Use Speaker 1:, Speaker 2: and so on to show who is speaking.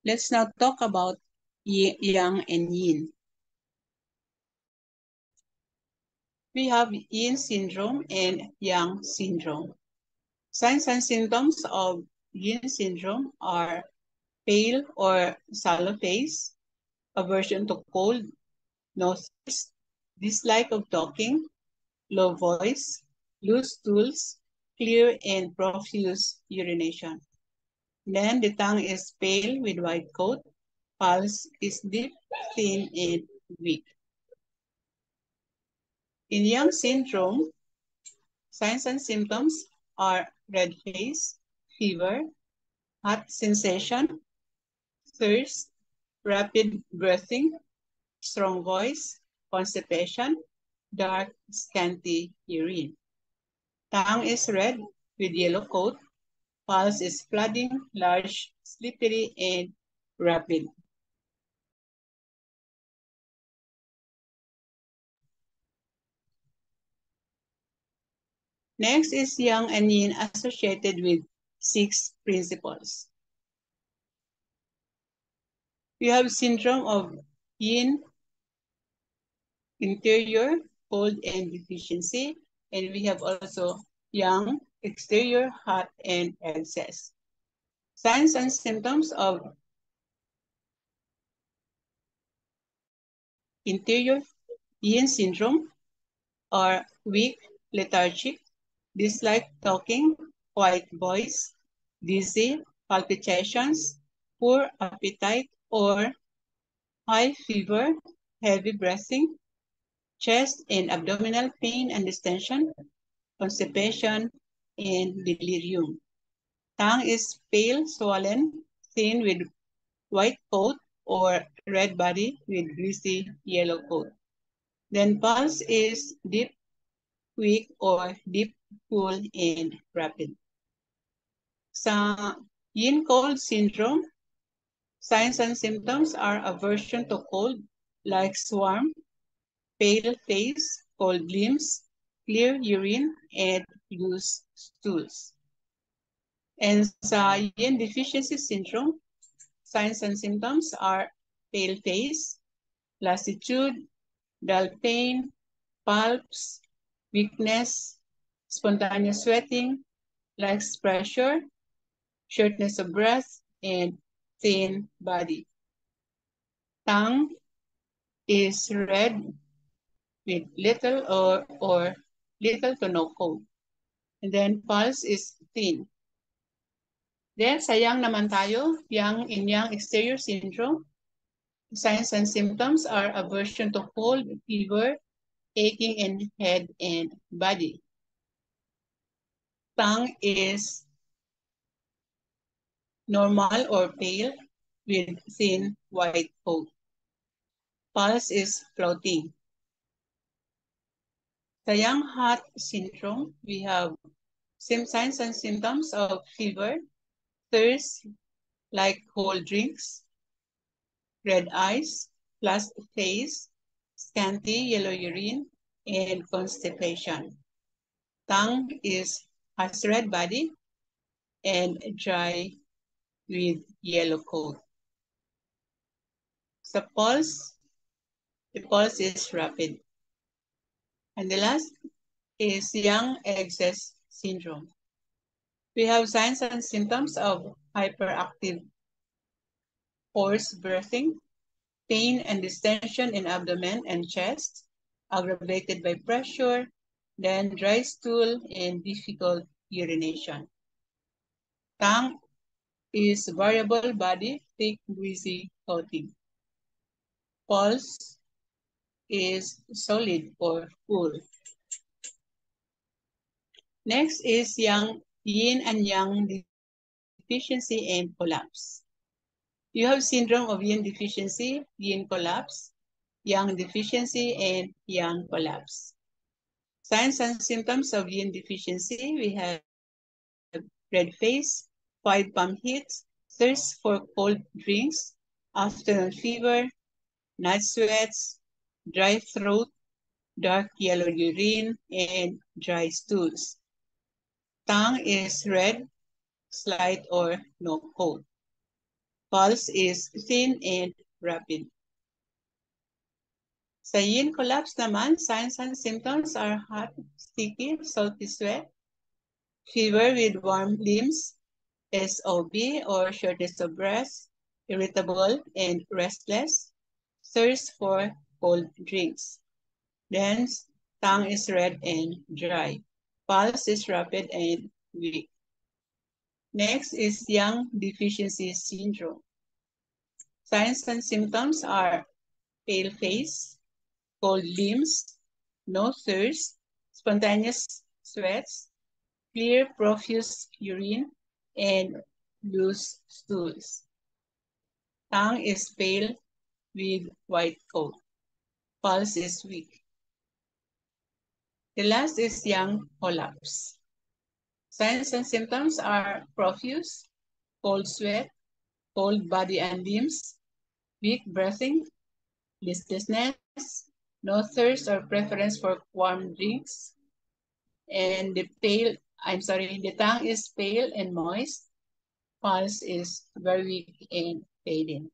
Speaker 1: Let's now talk about yang and yin. We have yin syndrome and yang syndrome. Signs and symptoms of yin syndrome are pale or sallow face, aversion to cold, no thirst, dislike of talking, low voice, loose stools, clear and profuse urination. Then the tongue is pale with white coat, pulse is deep, thin, and weak. In Yang syndrome, signs and symptoms are red face, fever, hot sensation, thirst, rapid breathing, strong voice, constipation, dark, scanty urine. Tongue is red with yellow coat. Pulse is flooding, large, slippery, and rapid. Next is Yang and Yin associated with 6 principles. We have syndrome of Yin interior, cold and deficiency, and we have also Yang exterior, hot and excess. Signs and symptoms of interior Yin syndrome are weak, lethargic, dislike talking, quiet voice, dizzy, palpitations, poor appetite, or high fever, heavy breathing, chest and abdominal pain and distension, constipation, and delirium. Tongue is pale, swollen, thin with white coat or red body with greasy yellow coat. Then pulse is deep, weak, or deep, cool, and rapid. Sa yin cold syndrome, signs and symptoms are aversion to cold, like swarm, pale face, cold limbs, clear urine, and loose stools. And sa yin deficiency syndrome, signs and symptoms are pale face, lassitude, dull pain, palps, weakness, spontaneous sweating, less pressure, shortness of breath, and thin body. Tongue is red with little or little to no coat. And then pulse is thin. Then sa yang naman tayo, yang in yang exterior syndrome, signs and symptoms are aversion to cold, fever, aching in head and body. Tongue is normal or pale with thin white coat. Pulse is floating. The Yang Heart syndrome, we have signs and symptoms of fever, thirst like cold drinks, red eyes, flushed face, scanty yellow urine, and constipation. Tongue has red body and dry with yellow coat. The pulse is rapid. And the last is Yang excess syndrome. We have signs and symptoms of hyperactive forced birthing, pain and distension in abdomen and chest, aggravated by pressure, then dry stool and difficult urination. Tongue is variable body, thick, greasy coating. Pulse is solid or full. Next is yin and yang deficiency and collapse. You have syndrome of yin deficiency, yin collapse, yang deficiency, and yang collapse. Signs and symptoms of yin deficiency, we have red face, 5 palm heat, thirst for cold drinks, afternoon fever, night sweats, dry throat, dark yellow urine, and dry stools. Tongue is red, slight or no coat. Pulse is thin and rapid. Sa yin collapse naman, signs and symptoms are hot, sticky, salty sweat, fever with warm limbs, SOB or shortness of breath, irritable and restless, thirst for cold drinks. Then tongue is red and dry. Pulse is rapid and weak. Next is Yang deficiency syndrome. Signs and symptoms are pale face, cold limbs, no thirst, spontaneous sweats, clear profuse urine, and loose stools. Tongue is pale with white coat. Pulse is weak. The last is Yang collapse. Signs and symptoms are profuse, cold sweat, cold body and limbs, weak breathing, listlessness, no thirst or preference for warm drinks, and the tongue is pale and moist, pulse is very weak and fading.